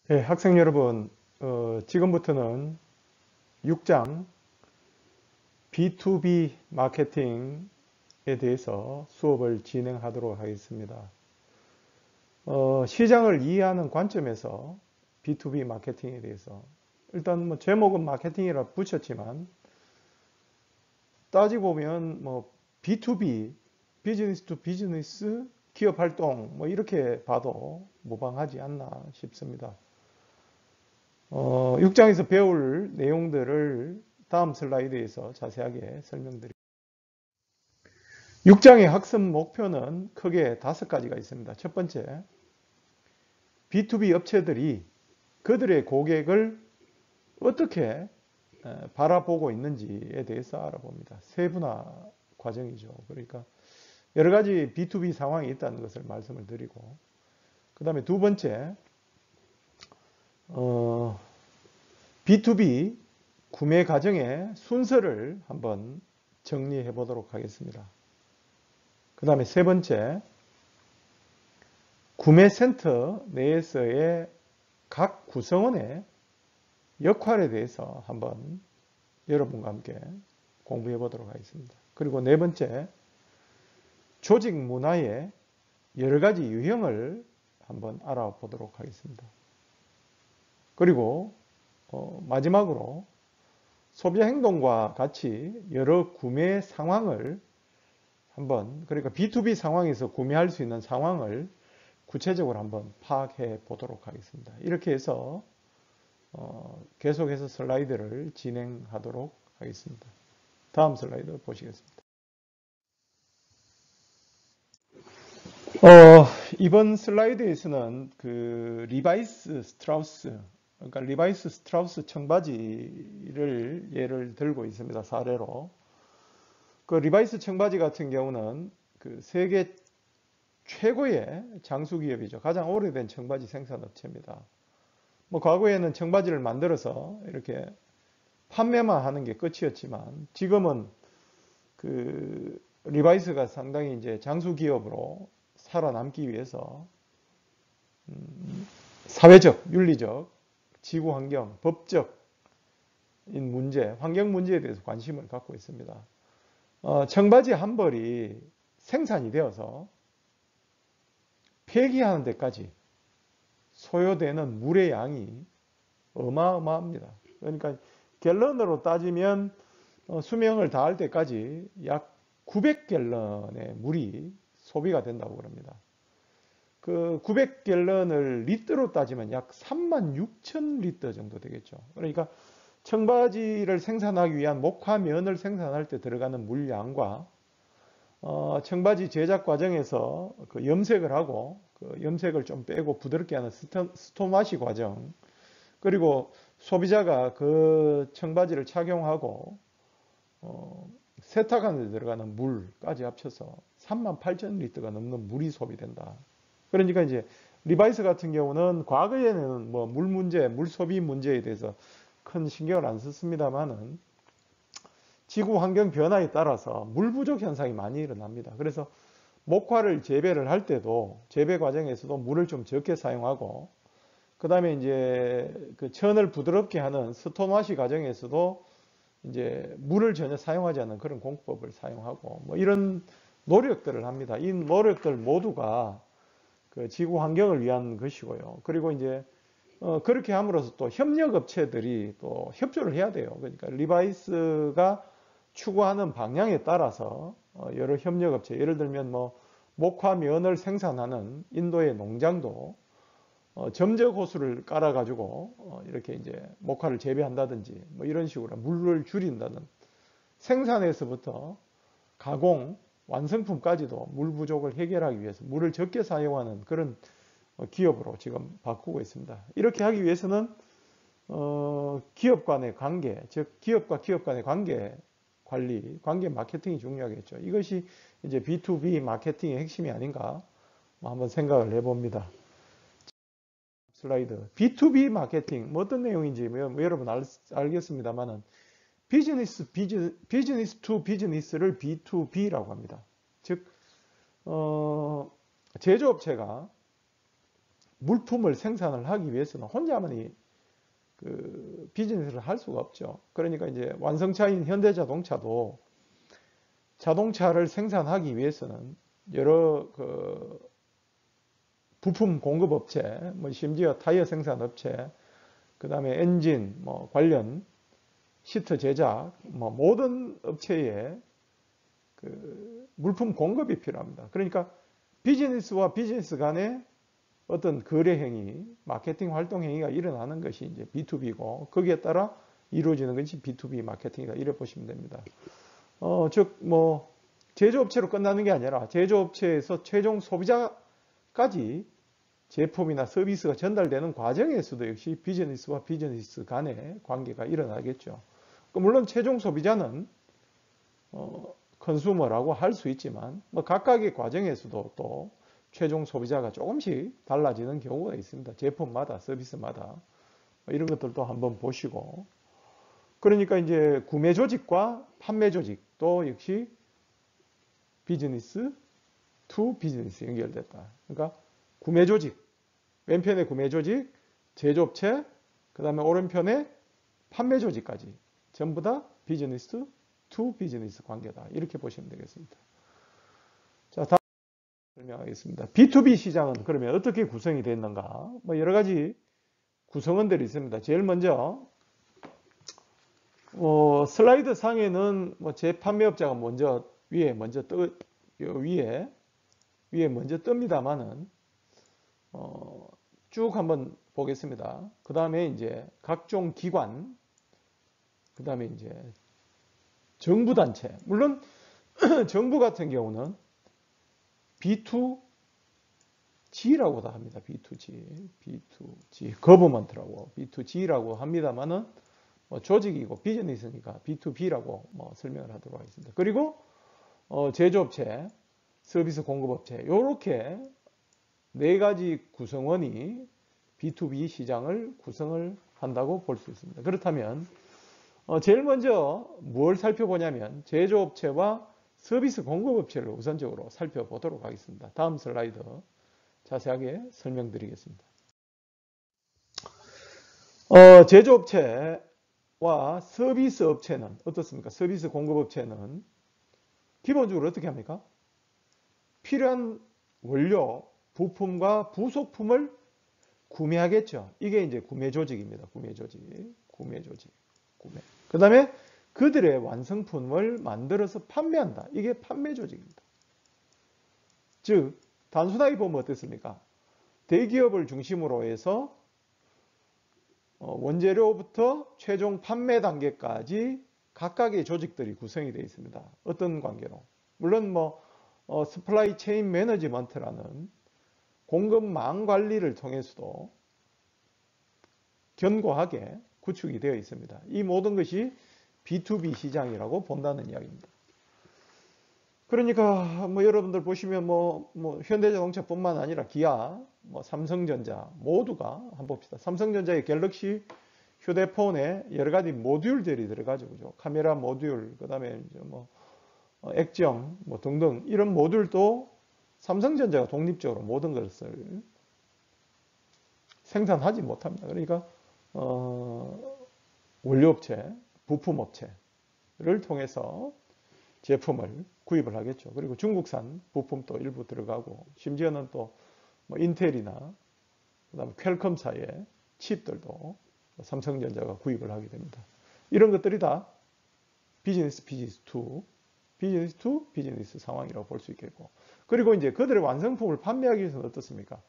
네, 학생 여러분, 지금부터는 6장 B2B 마케팅에 대해서 수업을 진행하도록 하겠습니다. 시장을 이해하는 관점에서 B2B 마케팅에 대해서 일단 뭐 제목은 마케팅이라 붙였지만 따지고 보면 뭐 B2B, 비즈니스 투 비즈니스, 기업 활동 뭐 이렇게 봐도 무방하지 않나 싶습니다. 6장에서 배울 내용들을 다음 슬라이드에서 자세하게 설명드립니다. 6장의 학습 목표는 크게 5가지가 있습니다. 첫 번째, B2B 업체들이 그들의 고객을 어떻게 바라보고 있는지에 대해서 알아봅니다. 세분화 과정이죠. 그러니까 여러 가지 B2B 상황이 있다는 것을 말씀을 드리고, 그 다음에 두 번째, B2B 구매 과정의 순서를 한번 정리해 보도록 하겠습니다. 그 다음에 세 번째, 구매센터 내에서의 각 구성원의 역할에 대해서 한번 여러분과 함께 공부해 보도록 하겠습니다. 그리고 네 번째, 조직 문화의 여러 가지 유형을 한번 알아보도록 하겠습니다. 그리고 마지막으로 소비자 행동과 같이 여러 구매 상황을 한번, 그러니까 B2B 상황에서 구매할 수 있는 상황을 구체적으로 한번 파악해 보도록 하겠습니다. 이렇게 해서 계속해서 슬라이드를 진행하도록 하겠습니다. 다음 슬라이드 보시겠습니다. 이번 슬라이드에서는 그 리바이스 스트라우스, 그러니까 리바이스 스트라우스 청바지를 예를 들고 있습니다. 사례로. 그 리바이스 청바지 같은 경우는 그 세계 최고의 장수 기업이죠. 가장 오래된 청바지 생산업체입니다. 뭐 과거에는 청바지를 만들어서 이렇게 판매만 하는 게 끝이었지만 지금은 그 리바이스가 상당히 이제 장수 기업으로 살아남기 위해서 사회적, 윤리적, 지구 환경, 법적인 문제, 환경 문제에 대해서 관심을 갖고 있습니다. 청바지 한 벌이 생산이 되어서 폐기하는 데까지 소요되는 물의 양이 어마어마합니다. 그러니까 갤런으로 따지면 수명을 다할 때까지 약 900갤런의 물이 소비가 된다고 그럽니다. 그 900갤런을 리터로 따지면 약 36,000리터 정도 되겠죠. 그러니까 청바지를 생산하기 위한 목화면을 생산할 때 들어가는 물량과 청바지 제작 과정에서 그 염색을 하고 그 염색을 좀 빼고 부드럽게 하는 스톤와시 과정, 그리고 소비자가 그 청바지를 착용하고 세탁하는 데 들어가는 물까지 합쳐서 38,000리터가 넘는 물이 소비된다. 그러니까 이제 리바이스 같은 경우는 과거에는 뭐 물 문제, 물 소비 문제에 대해서 큰 신경을 안 썼습니다만은 지구 환경 변화에 따라서 물 부족 현상이 많이 일어납니다. 그래서 목화를 재배를 할 때도 재배 과정에서도 물을 좀 적게 사용하고, 그 다음에 이제 그 천을 부드럽게 하는 스톤와시 과정에서도 이제 물을 전혀 사용하지 않는 그런 공법을 사용하고 뭐 이런 노력들을 합니다. 이 노력들 모두가 그 지구 환경을 위한 것이고요. 그리고 이제 그렇게 함으로써 또 협력업체들이 또 협조를 해야 돼요. 그러니까 리바이스가 추구하는 방향에 따라서 여러 협력업체, 예를 들면 뭐 목화면을 생산하는 인도의 농장도 점적 호수를 깔아가지고 이렇게 이제 목화를 재배한다든지 뭐 이런 식으로 물을 줄인다는, 생산에서부터 가공, 완성품까지도 물 부족을 해결하기 위해서 물을 적게 사용하는 그런 기업으로 지금 바꾸고 있습니다. 이렇게 하기 위해서는 기업 간의 관계, 즉 기업과 기업 간의 관계 관리, 관계 마케팅이 중요하겠죠. 이것이 이제 B2B 마케팅의 핵심이 아닌가 한번 생각을 해봅니다. 슬라이드. B2B 마케팅, 뭐 어떤 내용인지 뭐 여러분 알겠습니다만은 비즈니스 투 비즈니스를 B2B라고 합니다. 즉 제조업체가 물품을 생산을 하기 위해서는 혼자만이 그 비즈니스를 할 수가 없죠. 그러니까 이제 완성차인 현대자동차도 자동차를 생산하기 위해서는 여러 그 부품 공급 업체, 뭐 심지어 타이어 생산 업체, 그 다음에 엔진, 뭐 관련 시트 제작, 뭐 모든 업체에 그 물품 공급이 필요합니다. 그러니까 비즈니스와 비즈니스 간의 어떤 거래 행위, 마케팅 활동 행위가 일어나는 것이 이제 B2B고 거기에 따라 이루어지는 것이 B2B 마케팅이다. 이래 보시면 됩니다. 즉 뭐 제조업체로 끝나는 게 아니라 제조업체에서 최종 소비자까지 제품이나 서비스가 전달되는 과정에서도 역시 비즈니스와 비즈니스 간의 관계가 일어나겠죠. 물론 최종 소비자는 컨슈머라고 할 수 있지만 뭐 각각의 과정에서도 또 최종 소비자가 조금씩 달라지는 경우가 있습니다. 제품마다 서비스마다 이런 것들도 한번 보시고 그러니까 이제 구매 조직과 판매 조직도 역시 비즈니스 투 비즈니스 연결됐다. 그러니까 구매 조직, 왼편에 구매 조직, 제조업체, 그 다음에 오른편에 판매 조직까지 전부 다 비즈니스 투 비즈니스 관계다. 이렇게 보시면 되겠습니다. 자, 다음 설명하겠습니다. B2B 시장은 그러면 어떻게 구성이 되어 있는가? 뭐 여러 가지 구성원들이 있습니다. 제일 먼저 슬라이드 상에는 뭐 재판매업자가 먼저 위에 먼저 뜹니다만은 쭉 한번 보겠습니다. 그 다음에 이제 각종 기관, 그 다음에 이제 정부 단체. 물론 정부 같은 경우는 B2G라고도 합니다. B2G, 거버먼트라고 B2G라고 합니다만은 조직이고 비즈니스니까 B2B라고 설명을 하도록 하겠습니다. 그리고 제조업체, 서비스 공급업체 이렇게 네 가지 구성원이 B2B 시장을 구성을 한다고 볼 수 있습니다. 그렇다면 제일 먼저 뭘 살펴보냐면 제조업체와 서비스 공급업체를 우선적으로 살펴보도록 하겠습니다. 다음 슬라이드 자세하게 설명드리겠습니다. 제조업체와 서비스 업체는 어떻습니까? 서비스 공급업체는 기본적으로 어떻게 합니까? 필요한 원료, 부품과 부속품을 구매하겠죠. 이게 이제 구매 조직입니다. 구매 조직. 그 다음에 그들의 완성품을 만들어서 판매한다. 이게 판매 조직입니다. 즉, 단순하게 보면 어떻습니까? 대기업을 중심으로 해서 원재료부터 최종 판매 단계까지 각각의 조직들이 구성이 되어 있습니다. 어떤 관계로? 물론 서플라이 체인 매니지먼트라는 공급망 관리를 통해서도 견고하게 구축이 되어 있습니다. 이 모든 것이 B2B 시장이라고 본다는 이야기입니다. 그러니까 여러분들 보시면 현대자동차뿐만 아니라 기아, 삼성전자 모두가 한번 봅시다. 삼성전자의 갤럭시 휴대폰에 여러 가지 모듈들이 들어가죠. 그죠? 카메라 모듈, 그다음에 이제 액정 등등 이런 모듈도 삼성전자가 독립적으로 모든 것을 생산하지 못합니다. 그러니까 원료업체, 부품업체를 통해서 제품을 구입을 하겠죠. 그리고 중국산 부품도 일부 들어가고 심지어는 또 인텔이나 그다음에 퀄컴사의 칩들도 삼성전자가 구입을 하게 됩니다. 이런 것들이 다 비즈니스 투 비즈니스 상황이라고 볼 수 있겠고, 그리고 이제 그들의 완성품을 판매하기 위해서는 어떻습니까?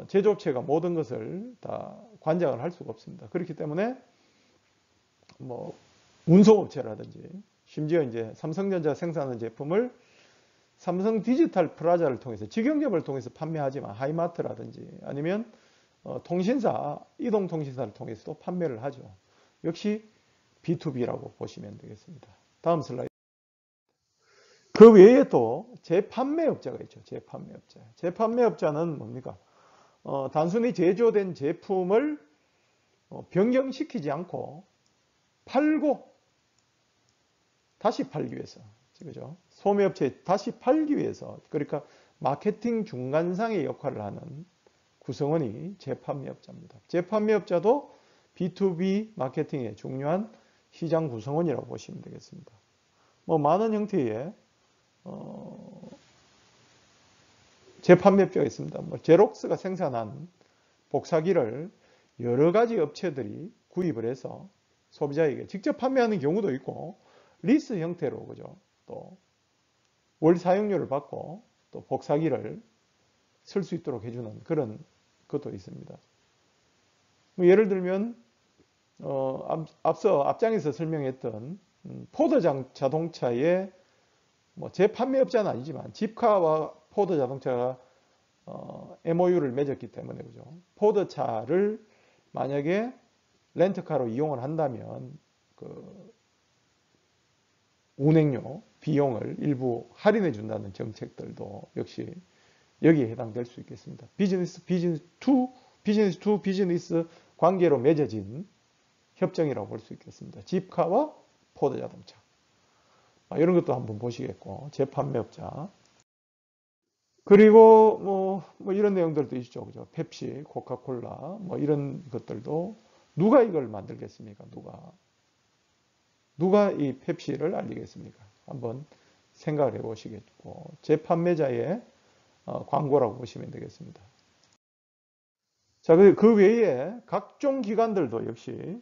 제조업체가 모든 것을 다 관장을 할 수가 없습니다. 그렇기 때문에 운송업체라든지 심지어 이제 삼성전자 생산하는 제품을 삼성 디지털 플라자를 통해서 직영점을 통해서 판매하지만 하이마트라든지 아니면 통신사, 이동통신사를 통해서도 판매를 하죠. 역시 B2B라고 보시면 되겠습니다. 다음 슬라이드. 그 외에 또 재판매업자가 있죠. 재판매업자. 재판매업자는 뭡니까? 단순히 제조된 제품을 변경시키지 않고 팔고 다시 팔기 위해서, 그죠? 소매업체에 다시 팔기 위해서, 그러니까 마케팅 중간상의 역할을 하는 구성원이 재판매업자입니다. 재판매업자도 B2B 마케팅의 중요한 시장 구성원이라고 보시면 되겠습니다. 뭐 많은 형태의 재판매업자가 있습니다. 뭐 제록스가 생산한 복사기를 여러 가지 업체들이 구입을 해서 소비자에게 직접 판매하는 경우도 있고 리스 형태로 그죠? 또 월 사용료를 받고 또 복사기를 쓸 수 있도록 해주는 그런 것도 있습니다. 뭐 예를 들면 앞서 앞장에서 설명했던 포드 자동차의 뭐 재판매업자는 아니지만 집카와 포드 자동차가 MOU를 맺었기 때문에 그죠. 포드 차를 만약에 렌트카로 이용을 한다면 그 운행료 비용을 일부 할인해 준다는 정책들도 역시 여기에 해당될 수 있겠습니다. 비즈니스 투 비즈니스 관계로 맺어진 협정이라고 볼 수 있겠습니다. 집카와 포드 자동차. 이런 것도 한번 보시겠고, 재판매업자. 그리고 뭐 이런 내용들도 있죠. 그죠? 펩시, 코카콜라, 뭐 이런 것들도 누가 이걸 만들겠습니까? 누가 이 펩시를 알리겠습니까? 한번 생각을 해 보시겠고, 재판매자의 광고라고 보시면 되겠습니다. 자, 그 외에 각종 기관들도 역시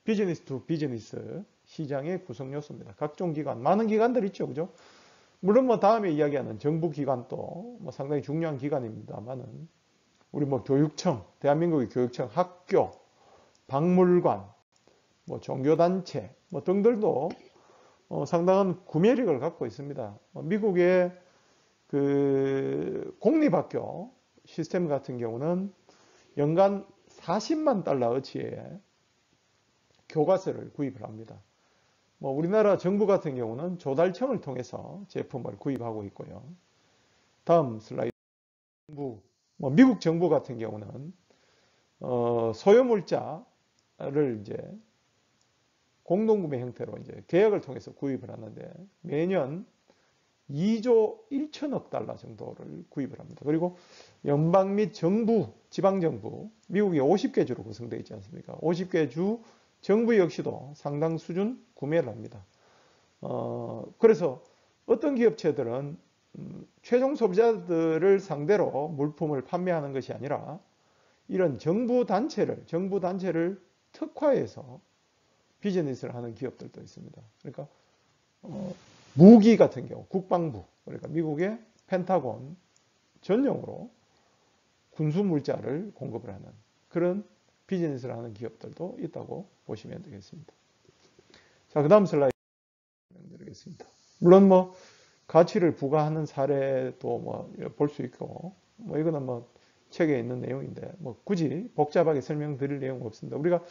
비즈니스 투 비즈니스 시장의 구성 요소입니다. 각종 기관, 많은 기관들 있죠. 그죠? 물론 뭐 다음에 이야기하는 정부 기관도 뭐 상당히 중요한 기관입니다만은 우리 뭐 교육청, 대한민국의 교육청, 학교, 박물관, 뭐 종교단체 뭐 등들도 상당한 구매력을 갖고 있습니다. 미국의 그 공립학교 시스템 같은 경우는 연간 40만 달러어치의 교과서를 구입을 합니다. 뭐 우리나라 정부 같은 경우는 조달청을 통해서 제품을 구입하고 있고요. 다음 슬라이드. 미국 정부 같은 경우는 소유물자를 이제 공동구매 형태로 이제 계약을 통해서 구입을 하는데 매년 2조 1천억 달러 정도를 구입을 합니다. 그리고 연방 및 정부, 지방정부, 미국이 50개 주로 구성되어 있지 않습니까? 50개 주 정부 역시도 상당 수준 구매를 합니다. 그래서 어떤 기업체들은 최종 소비자들을 상대로 물품을 판매하는 것이 아니라 이런 정부 단체를 특화해서 비즈니스를 하는 기업들도 있습니다. 그러니까 무기 같은 경우 국방부, 그러니까 미국의 펜타곤 전용으로 군수 물자를 공급을 하는 그런 비즈니스를 하는 기업들도 있다고 보시면 되겠습니다. 자, 그 다음 슬라이드 드리겠습니다. 물론 뭐 가치를 부과하는 사례도 뭐 볼 수 있고 뭐 이거는 뭐 책에 있는 내용인데 뭐 굳이 복잡하게 설명드릴 내용은 없습니다. 우리가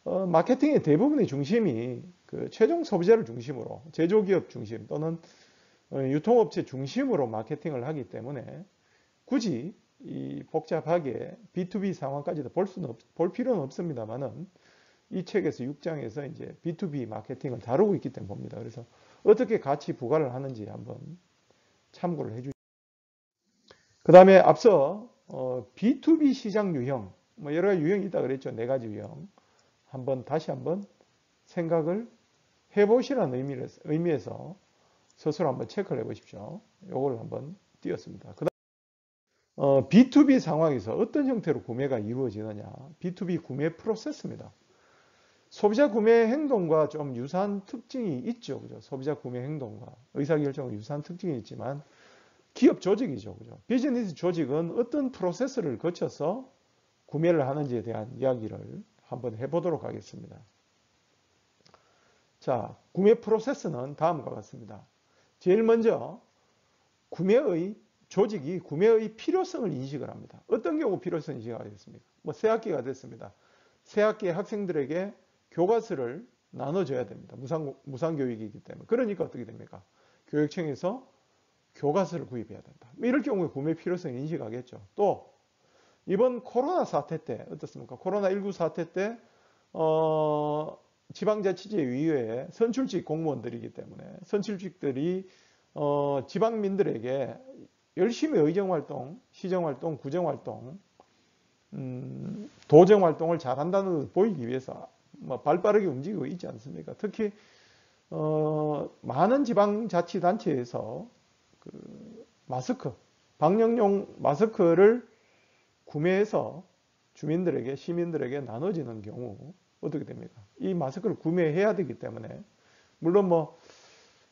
마케팅의 대부분의 중심이 그 최종 소비자를 중심으로 제조기업 중심 또는 유통업체 중심으로 마케팅을 하기 때문에 굳이 이 복잡하게 B2B 상황까지도 볼 필요는 없습니다만은 이 책에서 6장에서 이제 B2B 마케팅을 다루고 있기 때문에 봅니다. 그래서 어떻게 가치 부과를 하는지 한번 참고를 해주시죠. 그 다음에 앞서 B2B 시장 유형, 뭐 여러 가지 유형이 있다 그랬죠. 4가지 유형. 다시 한번 생각을 해보시라는 의미에서 스스로 한번 체크를 해보십시오. 이걸 한번 띄웠습니다. 그 다음 B2B 상황에서 어떤 형태로 구매가 이루어지느냐. B2B 구매 프로세스입니다. 소비자 구매 행동과 좀 유사한 특징이 있죠. 그죠? 소비자 구매 행동과 의사결정은 유사한 특징이 있지만 기업 조직이죠. 그죠? 비즈니스 조직은 어떤 프로세스를 거쳐서 구매를 하는지에 대한 이야기를 한번 해보도록 하겠습니다. 자, 구매 프로세스는 다음과 같습니다. 제일 먼저 구매의 조직이 구매의 필요성을 인식을 합니다. 어떤 경우 필요성을 인식하겠습니까? 뭐 새학기가 됐습니다. 새학기의 학생들에게 교과서를 나눠줘야 됩니다. 무상교육이기 때문에. 그러니까 어떻게 됩니까? 교육청에서 교과서를 구입해야 된다. 이럴 경우에 구매 필요성을 인식하겠죠. 또 이번 코로나 사태 때 어떻습니까? 코로나19 사태 때 지방자치제위의 선출직 공무원들이기 때문에 선출직들이 지방민들에게 열심히 의정활동, 시정활동, 구정활동 도정 활동을 잘한다는 것을 보이기 위해서 뭐 발빠르게 움직이고 있지 않습니까? 특히 많은 지방자치단체에서 그 마스크, 방역용 마스크를 구매해서 주민들에게, 시민들에게 나눠지는 경우 어떻게 됩니까? 이 마스크를 구매해야 되기 때문에 물론 뭐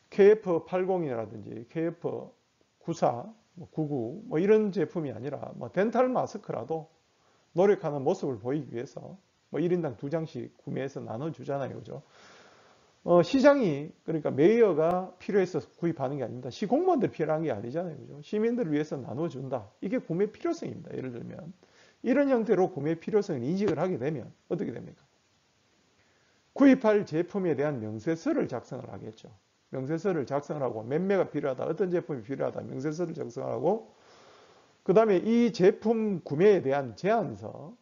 KF80이라든지 KF94, 99 뭐 이런 제품이 아니라 뭐 덴탈 마스크라도 노력하는 모습을 보이기 위해서 뭐 1인당 2장씩 구매해서 나눠주잖아요. 그죠? 시장이 그러니까 메이어가 필요해서 구입하는 게 아닙니다. 시공무원들 필요한 게 아니잖아요. 그죠? 시민들을 위해서 나눠준다. 이게 구매 필요성입니다. 예를 들면 이런 형태로 구매 필요성을 인식을 하게 되면 어떻게 됩니까? 구입할 제품에 대한 명세서를 작성을 하겠죠. 명세서를 작성을 하고 매매가 필요하다. 어떤 제품이 필요하다. 명세서를 작성을 하고 그 다음에 이 제품 구매에 대한 제안서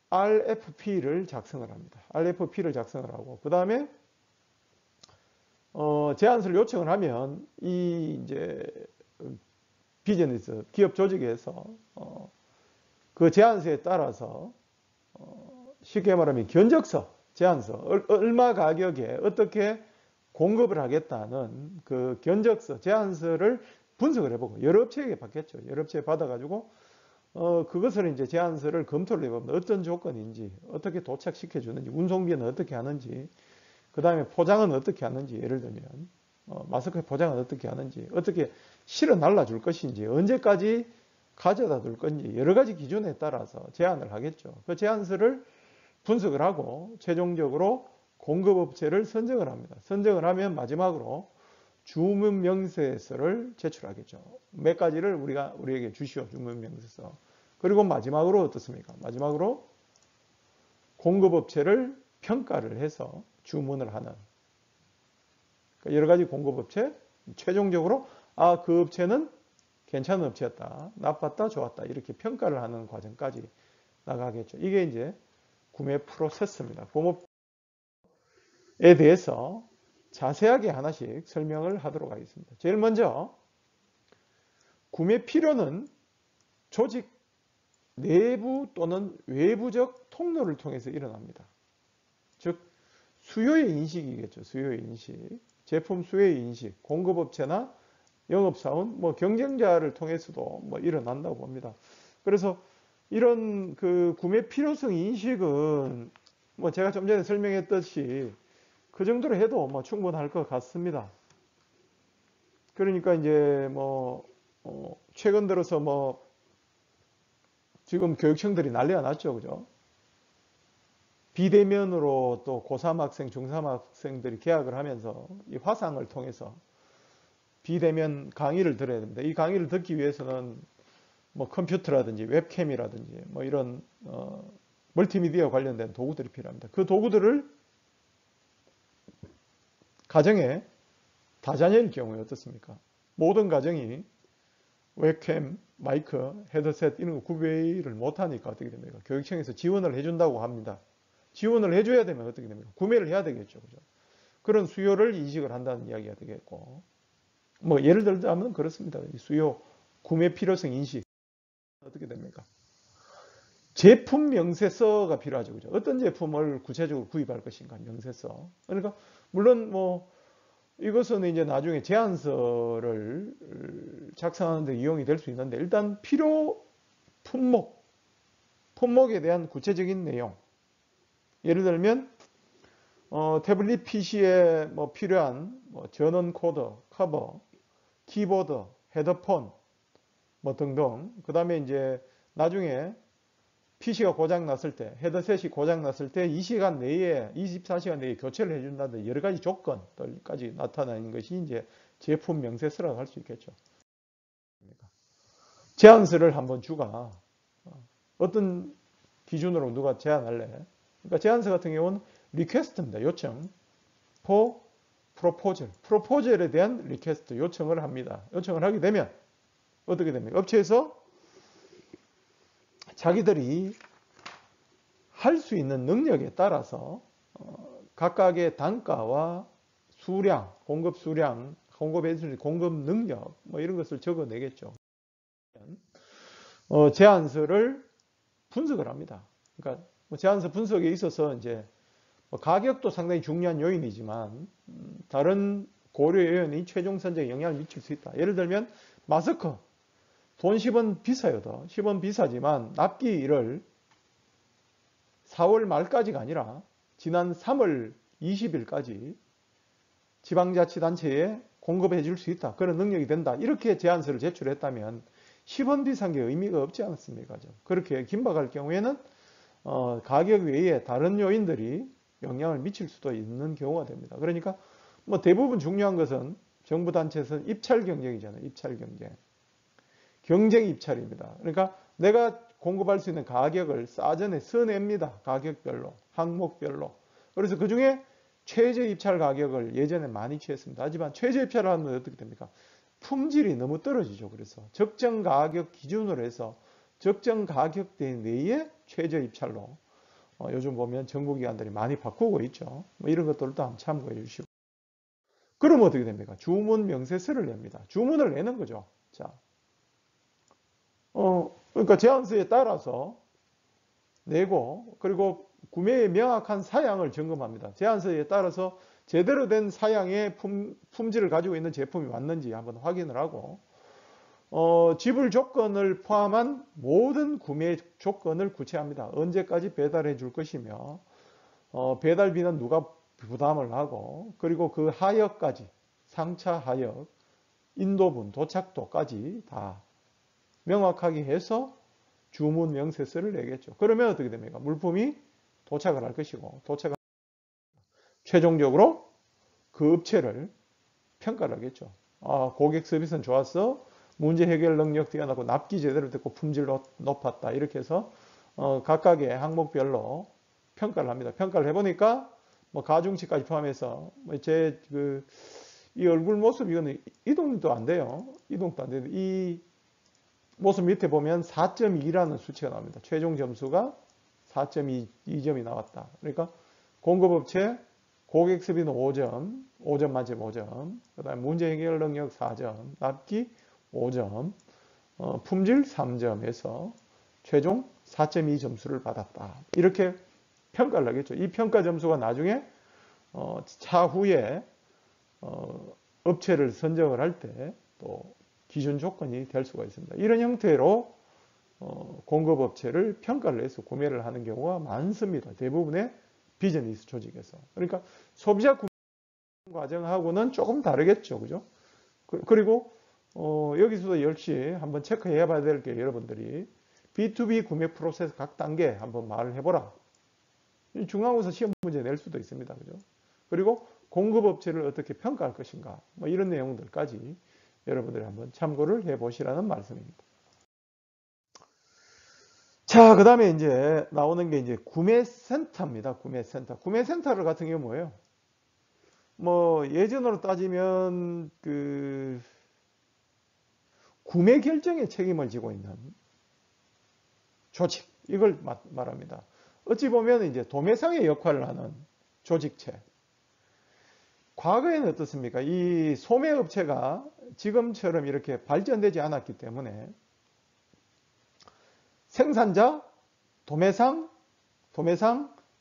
RFP를 작성을 합니다. RFP를 작성을 하고 그 다음에 제안서를 요청을 하면 이 이제 비즈니스 기업 조직에서 그 제안서에 따라서 쉽게 말하면 견적서, 제안서 얼마 가격에 어떻게 공급을 하겠다는 그 견적서, 제안서를 분석을 해보고 여러 업체에게 받겠죠. 여러 업체에 받아가지고 그것을 이제 제안서를 검토를 해봅니다. 어떤 조건인지, 어떻게 도착시켜 주는지, 운송비는 어떻게 하는지, 그 다음에 포장은 어떻게 하는지, 예를 들면 마스크 포장은 어떻게 하는지, 어떻게 실어 날라줄 것인지, 언제까지 가져다 둘 건지 여러 가지 기준에 따라서 제안을 하겠죠. 그 제안서를 분석을 하고 최종적으로 공급업체를 선정을 합니다. 선정을 하면 마지막으로 주문명세서를 제출하겠죠. 몇 가지를 우리에게 주시오. 주문명세서. 그리고 마지막으로 어떻습니까? 마지막으로 공급업체를 평가를 해서 주문을 하는. 그러니까 여러 가지 공급업체 최종적으로 그 업체는 괜찮은 업체였다. 나빴다. 좋았다. 이렇게 평가를 하는 과정까지 나가겠죠. 이게 이제 구매 프로세스입니다. 공업에 대해서 자세하게 하나씩 설명을 하도록 하겠습니다. 제일 먼저 구매 필요는 조직 내부 또는 외부적 통로를 통해서 일어납니다. 즉 수요의 인식이겠죠. 수요의 인식. 제품 수요의 인식. 공급업체나 영업사원, 뭐 경쟁자를 통해서도 뭐 일어난다고 봅니다. 그래서 이런 그 구매 필요성 인식은 뭐 제가 좀 전에 설명했듯이 그 정도로 해도 뭐 충분할 것 같습니다. 그러니까 이제 뭐 최근 들어서 뭐 지금 교육청들이 난리가 났죠, 그죠? 비대면으로 또 고3 학생, 중3 학생들이 개학을 하면서 이 화상을 통해서 비대면 강의를 들어야 됩니다. 이 강의를 듣기 위해서는 뭐 컴퓨터라든지 웹캠이라든지 뭐 이런 멀티미디어 관련된 도구들이 필요합니다. 그 도구들을 가정에 다자녀일 경우에 어떻습니까? 모든 가정이 웹캠, 마이크, 헤드셋 이런 거 구매를 못하니까 어떻게 됩니까? 교육청에서 지원을 해준다고 합니다. 지원을 해줘야 되면 어떻게 됩니까? 구매를 해야 되겠죠. 그죠? 그런 수요를 인식을 한다는 이야기가 되겠고 뭐 예를 들자면 그렇습니다. 수요, 구매 필요성 인식 어떻게 됩니까? 제품 명세서가 필요하죠. 그죠? 어떤 제품을 구체적으로 구입할 것인가 명세서. 그러니까 물론 뭐 이것은 이제 나중에 제안서를 작성하는 데 이용이 될 수 있는데 일단 필요 품목에 대한 구체적인 내용. 예를 들면 태블릿 PC에 뭐 필요한 뭐 전원 코드, 커버, 키보드, 헤드폰 뭐 등등. 그다음에 이제 나중에 PC가 고장 났을 때, 헤드셋이 고장 났을 때 2시간 내에, 24시간 내에 교체를 해준다는 여러 가지 조건들까지 나타나는 것이 이제 제품 명세서라고 할 수 있겠죠. 제안서를 한번 주가. 어떤 기준으로 누가 제안할래? 그러니까 제안서 같은 경우는 리퀘스트입니다. 요청. for proposal. 프로포절에 대한 리퀘스트, 요청을 합니다. 요청을 하게 되면 어떻게 됩니까? 업체에서 자기들이 할 수 있는 능력에 따라서 각각의 단가와 수량, 공급 수량, 공급 능력 뭐 이런 것을 적어내겠죠. 제안서를 분석을 합니다. 그러니까 뭐 제안서 분석에 있어서 이제 뭐 가격도 상당히 중요한 요인이지만 다른 고려 요인이 최종 선정에 영향을 미칠 수 있다. 예를 들면 마스크 돈 10원 비싸요. 더 10원 비싸지만 납기일을 4월 말까지가 아니라 지난 3월 20일까지 지방자치단체에 공급해 줄 수 있다. 그런 능력이 된다. 이렇게 제안서를 제출했다면 10원 비싼 게 의미가 없지 않습니까? 그렇게 긴박할 경우에는 가격 외에 다른 요인들이 영향을 미칠 수도 있는 경우가 됩니다. 그러니까 뭐 대부분 중요한 것은 정부 단체에서는 입찰 경쟁이잖아요. 입찰 경쟁. 경쟁 입찰입니다. 그러니까 내가 공급할 수 있는 가격을 사전에 써냅니다. 가격별로, 항목별로. 그래서 그 중에 최저 입찰 가격을 예전에 많이 취했습니다. 하지만 최저 입찰을 하면 어떻게 됩니까? 품질이 너무 떨어지죠. 그래서 적정 가격 기준으로 해서 적정 가격대 내에 최저 입찰로 요즘 보면 정부기관들이 많이 바꾸고 있죠. 뭐 이런 것들도 한번 참고해 주시고. 그러면 어떻게 됩니까? 주문 명세서를 냅니다. 주문을 내는 거죠. 자, 그러니까 제안서에 따라서 내고 그리고 구매의 명확한 사양을 점검합니다. 제안서에 따라서 제대로 된 사양의 품질을 가지고 있는 제품이 맞는지 한번 확인을 하고 지불 조건을 포함한 모든 구매 조건을 구체합니다. 언제까지 배달해 줄 것이며 배달비는 누가 부담을 하고 그리고 그 하역까지 상차 하역, 인도분, 도착도까지 다 명확하게 해서 주문 명세서를 내겠죠. 그러면 어떻게 됩니까? 물품이 도착을 할 것이고 최종적으로 그 업체를 평가를 하겠죠. 고객 서비스는 좋았어. 문제 해결 능력 뛰어나고 납기 제대로 됐고 품질 높았다. 이렇게 해서 각각의 항목별로 평가를 합니다. 평가를 해보니까 뭐 가중치까지 포함해서 이 얼굴 모습 이거는 이동도 안 돼요. 이동도 안 돼요. 이 모습 밑에 보면 4.2라는 수치가 나옵니다. 최종 점수가 4.2점이 나왔다. 그러니까 공급업체 고객 서비스는 5점, 5점 만점 5점, 그 다음에 문제 해결 능력 4점, 납기 5점, 품질 3점에서 최종 4.2 점수를 받았다. 이렇게 평가를 하겠죠. 이 평가 점수가 나중에 차후에 업체를 선정을 할 때 또 기준 조건이 될 수가 있습니다. 이런 형태로 공급업체를 평가를 해서 구매를 하는 경우가 많습니다. 대부분의 비즈니스 조직에서. 그러니까 소비자 구매 과정하고는 조금 다르겠죠. 그죠? 그리고 여기서도 역시 한번 체크해 봐야 될 게 여러분들이 B2B 구매 프로세스 각 단계 한번 말을 해보라. 중간고사 시험 문제 낼 수도 있습니다. 그죠? 그리고 공급업체를 어떻게 평가할 것인가. 뭐 이런 내용들까지 여러분들이 한번 참고를 해 보시라는 말씀입니다. 자, 그 다음에 이제 나오는 게 이제 구매센터입니다. 구매센터. 구매센터를 같은 경우 뭐예요? 뭐 예전으로 따지면 구매 결정에 책임을 지고 있는 조직, 이걸 말합니다. 어찌 보면 이제 도매상의 역할을 하는 조직체. 과거에는 어떻습니까? 이 소매업체가 지금처럼 이렇게 발전되지 않았기 때문에 생산자, 도매상,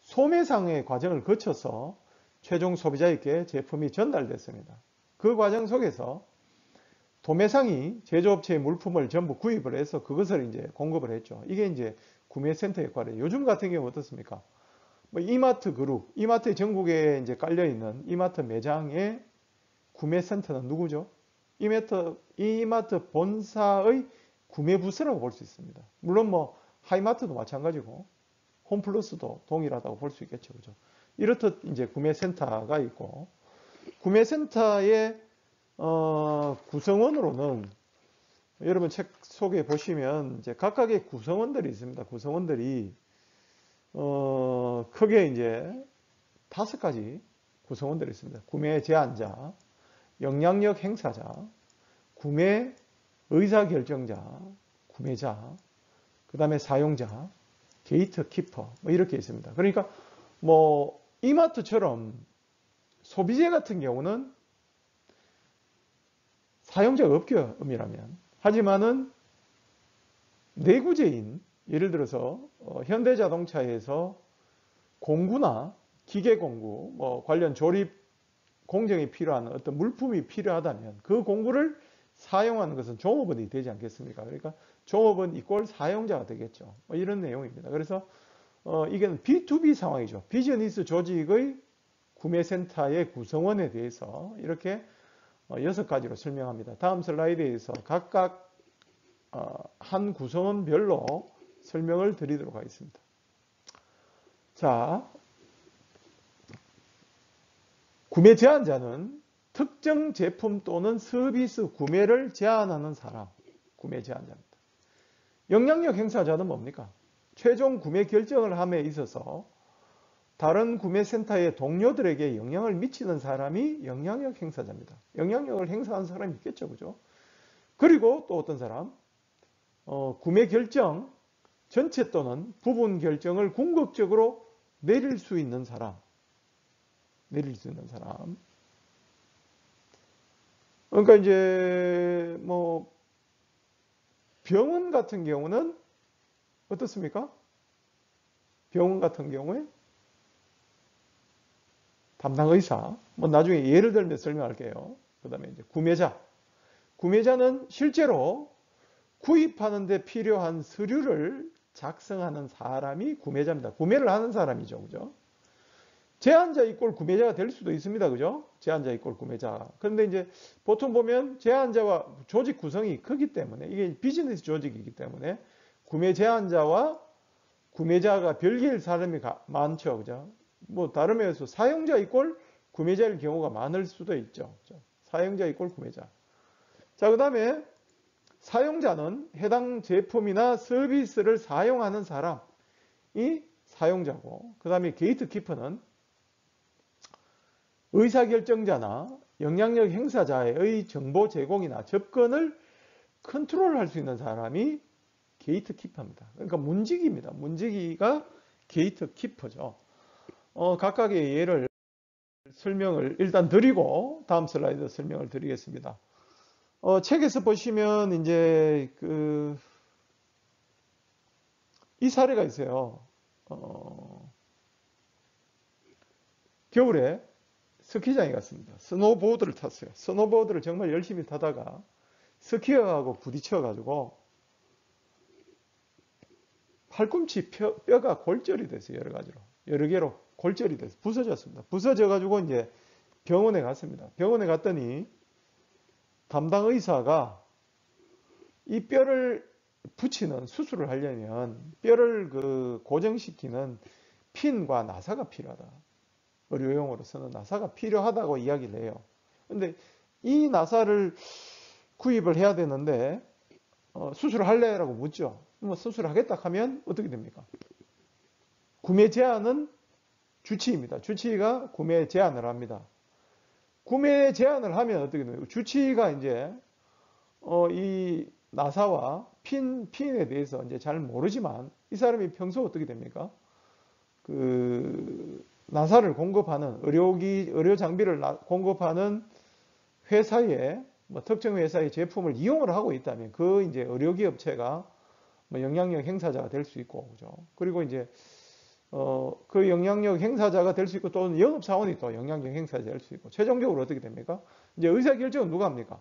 소매상의 과정을 거쳐서 최종 소비자에게 제품이 전달됐습니다. 그 과정 속에서 도매상이 제조업체의 물품을 전부 구입을 해서 그것을 이제 공급을 했죠. 이게 이제 구매센터 역할이에요. 요즘 같은 경우 어떻습니까? 뭐 이마트 그룹, 이마트 전국에 이제 깔려 있는 이마트 매장의 구매센터는 누구죠? 이마트 본사의 구매부서라고 볼 수 있습니다. 물론 뭐 하이마트도 마찬가지고 홈플러스도 동일하다고 볼 수 있겠죠. 그죠? 이렇듯 이제 구매센터가 있고 구매센터의 구성원으로는 여러분 책 속에 보시면 이제 각각의 구성원들이 있습니다. 구성원들이 크게 이제 5가지 구성원들이 있습니다. 구매 제안자, 영향력 행사자, 구매 의사결정자, 구매자, 그 다음에 사용자, 게이트키퍼, 뭐 이렇게 있습니다. 그러니까 뭐 이마트처럼 소비재 같은 경우는 사용자가 없죠, 엄밀하면. 하지만은 내구재인 예를 들어서 현대자동차에서 공구나 기계 공구, 뭐 관련 조립 공정이 필요한 어떤 물품이 필요하다면 그 공구를 사용하는 것은 종업원이 되지 않겠습니까? 그러니까 종업원 이꼴 사용자가 되겠죠. 뭐 이런 내용입니다. 그래서 이게 B2B 상황이죠. 비즈니스 조직의 구매센터의 구성원에 대해서 이렇게 6가지로 설명합니다. 다음 슬라이드에서 각각 한 구성원별로 설명을 드리도록 하겠습니다. 자, 구매 제한자는 특정 제품 또는 서비스 구매를 제한하는 사람, 구매 제한자입니다. 영향력 행사자는 뭡니까? 최종 구매 결정을 함에 있어서 다른 구매센터의 동료들에게 영향을 미치는 사람이 영향력 행사자입니다. 영향력을 행사하는 사람이 있겠죠, 그죠? 그리고 또 어떤 사람? 구매 결정 전체 또는 부분 결정을 궁극적으로 내릴 수 있는 사람. 그러니까 이제 뭐 병원 같은 경우는 어떻습니까? 병원 같은 경우에 담당 의사, 뭐 나중에 예를 들면 설명할게요. 그 다음에 이제 구매자는 실제로 구입하는 데 필요한 서류를 작성하는 사람이 구매자입니다. 구매를 하는 사람이죠, 그죠? 제한자 이꼴 구매자가 될 수도 있습니다, 그죠? 제한자 이꼴 구매자. 그런데 이제 보통 보면 제한자와 조직 구성이 크기 때문에 이게 비즈니스 조직이기 때문에 구매 제한자와 구매자가 별개일 사람이 많죠, 그죠? 뭐 다른 의미에서 사용자 이꼴 구매자일 경우가 많을 수도 있죠. 사용자 이꼴 구매자. 자, 그 다음에 사용자는 해당 제품이나 서비스를 사용하는 사람이 사용자고, 그 다음에 게이트키퍼는 의사결정자나 영향력 행사자의 정보 제공이나 접근을 컨트롤할 수 있는 사람이 게이트키퍼입니다. 그러니까 문지기입니다. 문지기가 게이트키퍼죠. 각각의 예를 설명을 일단 드리고 다음 슬라이드 설명을 드리겠습니다. 책에서 보시면 이제 이 사례가 있어요. 겨울에 스키장에 갔습니다. 스노보드를 탔어요. 스노보드를 정말 열심히 타다가 스키어하고 부딪혀가지고 팔꿈치 뼈가 골절이 됐어요. 여러 개로 골절이 돼서 부서졌습니다. 부서져가지고 이제 병원에 갔습니다. 병원에 갔더니 담당 의사가 이 뼈를 붙이는 수술을 하려면 뼈를 고정시키는 핀과 나사가 필요하다. 의료용어로서는 나사가 필요하다고 이야기를 해요. 근데 이 나사를 구입을 해야 되는데 수술을 할래? 라고 묻죠. 뭐 수술을 하겠다 하면 어떻게 됩니까? 구매 제한은 주치의입니다. 주치의가 구매 제한을 합니다. 구매 제한을 하면 어떻게 됩니까? 주치의가 이제 이 나사와 핀에 대해서 이제 잘 모르지만 이 사람이 평소 어떻게 됩니까? 나사를 공급하는 의료 장비를 공급하는 회사의 뭐 특정 회사의 제품을 이용을 하고 있다면 그 이제 의료기 업체가 뭐 영향력 행사자가 될 수 있고, 그죠? 그리고 이제 그 영향력 행사자가 될 수 있고 또는 영업 사원이 또 영향력 행사자 될 수 있고, 최종적으로 어떻게 됩니까? 이제 의사 결정은 누가 합니까?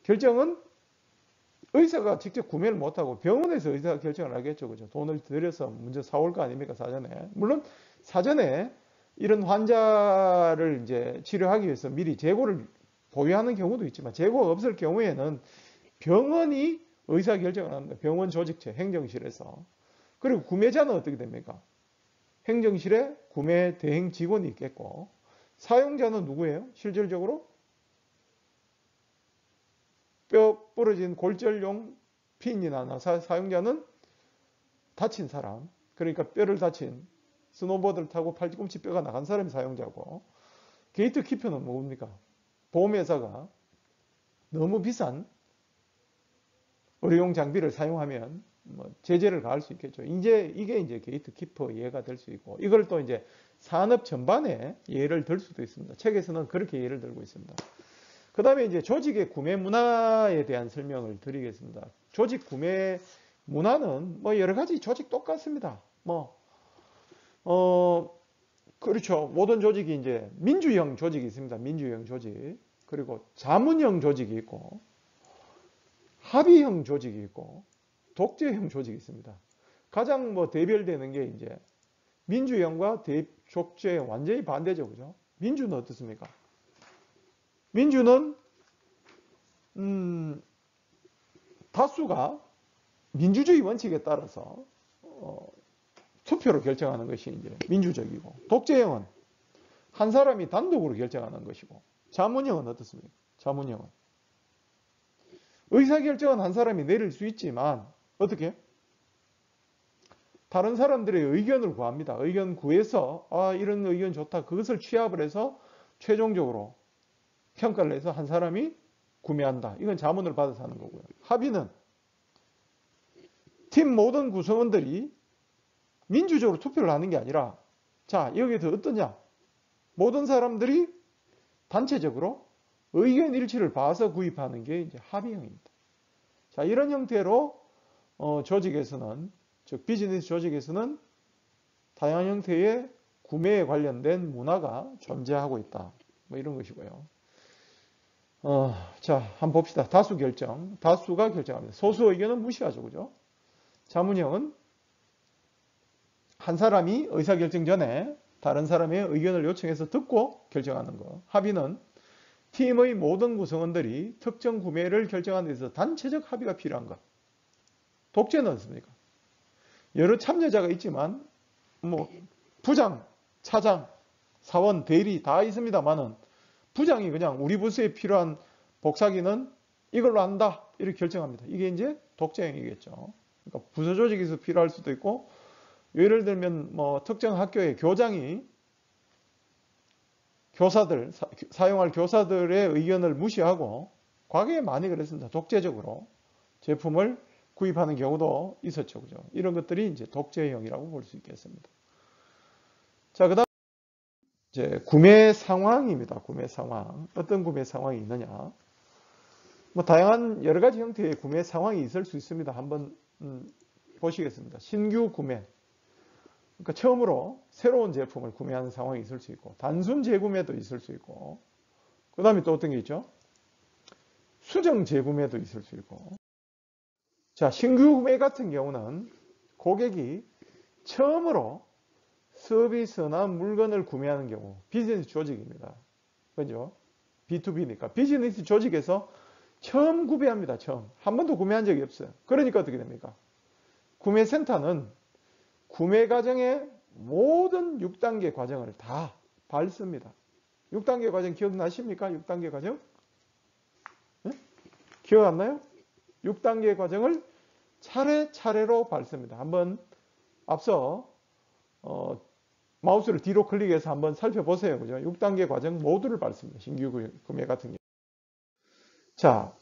결정은 의사가 직접 구매를 못하고 병원에서 의사 결정을 하겠죠, 그죠? 돈을 들여서 먼저 사올 거 아닙니까, 사전에? 물론 사전에 이런 환자를 이제 치료하기 위해서 미리 재고를 보유하는 경우도 있지만 재고가 없을 경우에는 병원이 의사 결정을 합니다. 병원 조직체, 행정실에서. 그리고 구매자는 어떻게 됩니까? 행정실에 구매 대행 직원이 있겠고, 사용자는 누구예요? 실질적으로 뼈 부러진 골절용 핀이나 나사 사용자는 다친 사람, 그러니까 뼈를 다친 스노보드를 타고 팔꿈치 뼈가 나간 사람이 사용자고, 게이트키퍼는 뭡니까? 보험회사가 너무 비싼 의료용 장비를 사용하면 뭐 제재를 가할 수 있겠죠. 이게 이제 게이트키퍼 예가 될 수 있고, 이걸 또 이제 산업 전반에 예를 들 수도 있습니다. 책에서는 그렇게 예를 들고 있습니다. 그 다음에 이제 조직의 구매 문화에 대한 설명을 드리겠습니다. 조직 구매 문화는 뭐 여러 가지 조직 똑같습니다. 그렇죠. 모든 조직이 이제 민주형 조직이 있습니다. 민주형 조직. 그리고 자문형 조직이 있고, 합의형 조직이 있고, 독재형 조직이 있습니다. 가장 뭐 대별되는 게 이제 민주형과 독재형 완전히 반대죠. 그죠? 민주는 어떻습니까? 민주는, 다수가 민주주의 원칙에 따라서, 투표로 결정하는 것이 이제 민주적이고, 독재형은 한 사람이 단독으로 결정하는 것이고, 자문형은 어떻습니까? 자문형은 의사결정은 한 사람이 내릴 수 있지만 어떻게? 다른 사람들의 의견을 구합니다. 의견 구해서 이런 의견 좋다. 그것을 취합을 해서 최종적으로 평가를 해서 한 사람이 구매한다. 이건 자문을 받아서 하는 거고요. 합의는 팀 모든 구성원들이 민주적으로 투표를 하는 게 아니라, 자, 여기서 어떠냐? 모든 사람들이 단체적으로 의견 일치를 봐서 구입하는 게 이제 합의형입니다. 자, 이런 형태로 조직에서는, 즉 비즈니스 조직에서는 다양한 형태의 구매에 관련된 문화가 존재하고 있다. 뭐 이런 것이고요. 자, 한번 봅시다. 다수 결정. 다수가 결정합니다. 소수 의견은 무시하죠. 그죠? 자문형은 한 사람이 의사결정 전에 다른 사람의 의견을 요청해서 듣고 결정하는 것. 합의는 팀의 모든 구성원들이 특정 구매를 결정하는 데 있어서 단체적 합의가 필요한 것. 독재는 어떻습니까? 여러 참여자가 있지만 뭐 부장, 차장, 사원, 대리 다 있습니다만은 부장이 그냥 우리 부서에 필요한 복사기는 이걸로 한다 이렇게 결정합니다. 이게 이제 독재형이겠죠. 그러니까 부서 조직에서 필요할 수도 있고, 예를 들면 뭐 특정 학교의 교장이 교사들, 사용할 교사들의 의견을 무시하고, 과거에 많이 그랬습니다. 독재적으로 제품을 구입하는 경우도 있었죠. 그죠? 이런 것들이 이제 독재형이라고 볼 수 있겠습니다. 자, 그 다음 이제 구매 상황입니다. 구매 상황. 어떤 구매 상황이 있느냐. 뭐 다양한 여러 가지 형태의 구매 상황이 있을 수 있습니다. 한번 보시겠습니다. 신규 구매. 그러니까 처음으로 새로운 제품을 구매하는 상황이 있을 수 있고, 단순 재구매도 있을 수 있고, 그 다음에 또 어떤 게 있죠? 수정 재구매도 있을 수 있고. 자, 신규 구매 같은 경우는 고객이 처음으로 서비스나 물건을 구매하는 경우, 비즈니스 조직입니다. 그죠? B2B니까. 비즈니스 조직에서 처음 구매합니다. 처음. 한 번도 구매한 적이 없어요. 그러니까 어떻게 됩니까? 구매센터는 구매 과정의 모든 6단계 과정을 다 밟습니다. 6단계 과정 기억나십니까? 6단계 과정? 네? 기억 안 나요? 6단계 과정을 차례차례로 밟습니다. 한번 앞서 마우스를 뒤로 클릭해서 한번 살펴보세요. 그죠? 6단계 과정 모두를 밟습니다. 신규 구매 같은 경우. 자,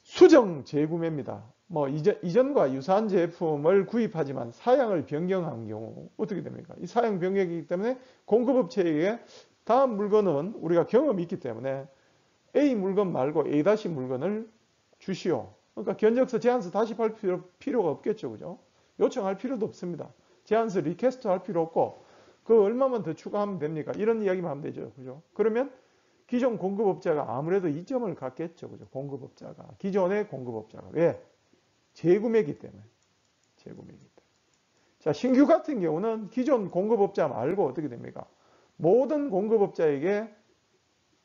수정 재구매입니다. 뭐 이전과 유사한 제품을 구입하지만 사양을 변경한 경우 어떻게 됩니까? 이 사양 변경이기 때문에 공급업체에게 다음 물건은 우리가 경험이 있기 때문에 A 물건 말고 A- 물건을 주시오. 그러니까 견적서, 제안서 다시 할 필요가 없겠죠. 그죠? 요청할 필요도 없습니다. 제안서 리퀘스트 할 필요 없고, 그 얼마만 더 추가하면 됩니까? 이런 이야기만 하면 되죠. 그죠? 그러면 기존 공급업자가 아무래도 이점을 갖겠죠. 그죠? 공급업자가. 기존의 공급업자가. 왜? 재구매이기 때문에. 재구매이기 때문에. 자, 신규 같은 경우는 기존 공급업자 말고 어떻게 됩니까? 모든 공급업자에게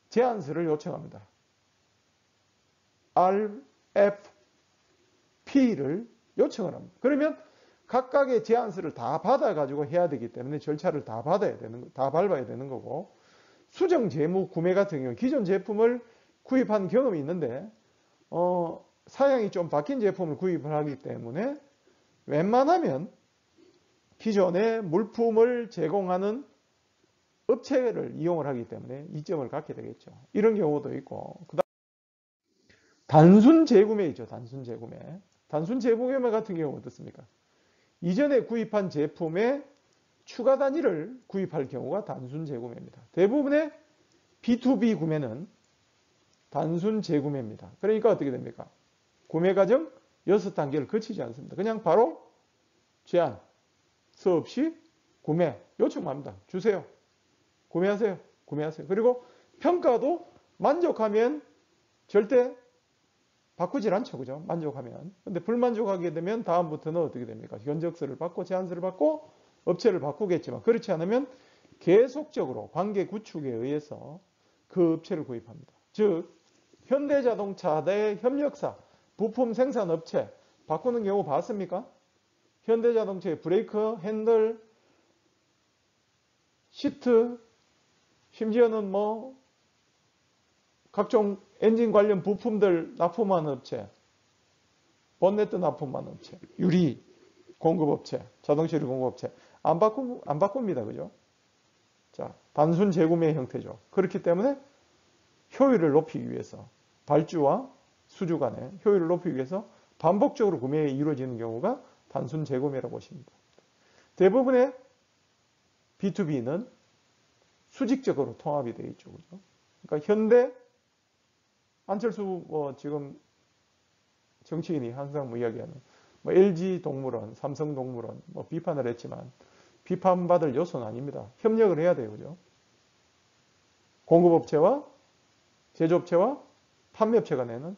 제안서를 요청합니다. RFP를 요청을 합니다. 그러면 각각의 제안서를 다 받아가지고 해야 되기 때문에 절차를 다 밟아야 되는 거고, 수정 재무 구매 같은 경우 기존 제품을 구입한 경험이 있는데 사양이 좀 바뀐 제품을 구입을 하기 때문에 웬만하면 기존의 물품을 제공하는 업체를 이용을 하기 때문에 이점을 갖게 되겠죠. 이런 경우도 있고, 그다음 단순 재구매이죠. 단순 재구매. 단순 재구매 같은 경우 어떻습니까? 이전에 구입한 제품의 추가 단위를 구입할 경우가 단순 재구매입니다. 대부분의 B2B 구매는 단순 재구매입니다. 그러니까 어떻게 됩니까? 구매 과정 6단계를 거치지 않습니다. 그냥 바로 제안, 서 없이 구매 요청합니다. 주세요. 구매하세요. 구매하세요. 그리고 평가도 만족하면 절대 바꾸질 않죠. 그죠? 만족하면. 근데 불만족하게 되면 다음부터는 어떻게 됩니까? 견적서를 받고 제안서를 받고 업체를 바꾸겠지만 그렇지 않으면 계속적으로 관계 구축에 의해서 그 업체를 구입합니다. 즉 현대자동차 대 협력사, 부품 생산 업체 바꾸는 경우 봤습니까? 현대자동차의 브레이크, 핸들, 시트, 심지어는 뭐 각종 엔진 관련 부품들 납품하는 업체, 본네트 납품하는 업체, 유리 공급업체, 자동차 유리 공급업체 안 바꿉니다. 그죠? 자, 단순 재구매 형태죠. 그렇기 때문에 효율을 높이기 위해서 발주와 수주 간의 효율을 높이기 위해서 반복적으로 구매가 이루어지는 경우가 단순 재구매라고 보시면 됩니다. 대부분의 B2B는 수직적으로 통합이 되어 있죠. 그죠? 그러니까 현대, 안철수 지금 정치인이 항상 이야기하는 LG 동물원, 삼성 동물원 비판을 했지만 비판받을 요소는 아닙니다. 협력을 해야 돼요. 그죠? 공급업체와 제조업체와 판매업체가 내는